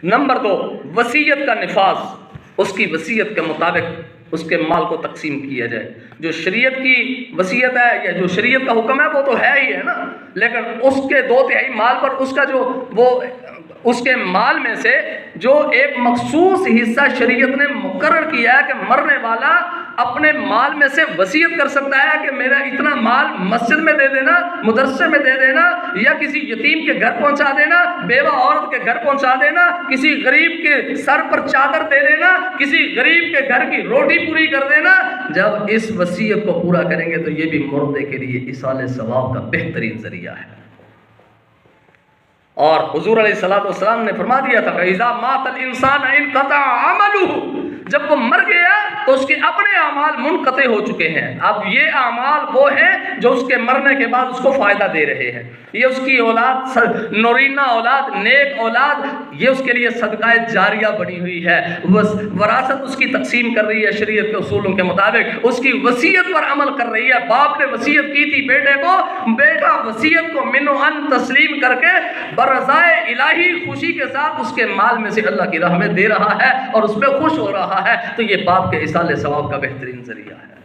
Number 2، وصیت کا نفاذ، اس کی وصیت کے مطابق اس کے مال کو تقسیم کیا جائے۔ جو شریعت کی وصیت ہے یا جو شریعت کا حکم ہے وہ تو ہے ہی ہے نا، لیکن اس کے 2/3 مال پر اس کا جو وہ اس کے مال میں سے جو ایک مخصوص حصہ شریعت نے مقرر کیا ہے کہ مرنے والا اپنے مال میں سے وصیت کر سکتا ہے کہ میرا اتنا مال مسجد میں دے دینا، مدرسے میں دے دینا، یا کسی یتیم کے گھر پہنچا دینا، بیوہ عورت کے گھر پہنچا دینا، کسی غریب کے سر پر چادر دے دینا، کسی غریب کے گھر کی روٹی پوری کر دینا۔ جب اس وصیت کو پورا کریں گے تو یہ بھی مردے کے لیے ایصال ثواب کا بہترین ذریعہ ہے۔ اور حضور علیہ الصلوۃ والسلام نے فرما دیا تھا کہ اذا مات الانسان انقطع عمله، جب وہ مر گیا تو اس کے اپنے اعمال منقطع ہو چکے ہیں۔ اب یہ اعمال وہ ہیں جو اس کے مرنے کے بعد اس کو فائدہ دے رہے ہیں۔ یہ اس کی اولاد، نورینہ اولاد، نیک اولاد، یہ اس کے لیے صدقہ جاریہ بنی ہوئی ہے۔ وراثت اس کی تقسیم کر رہی ہے شریعت کے اصولوں کے مطابق، اس کی وصیت پر عمل کر رہی ہے۔ باپ نے وصیت کی تھی بیٹے کو، بیٹا وصیت کو من و ان تسلیم کر کے برضائے الہی خوشی کے ساتھ اس کے مال میں سے اللہ کی راہ میں دے رہا ہے اور اس پہ خوش ہو رہا ہے، تو یہ باپ کے ایصال ثواب کا بہترین ذریعہ ہے۔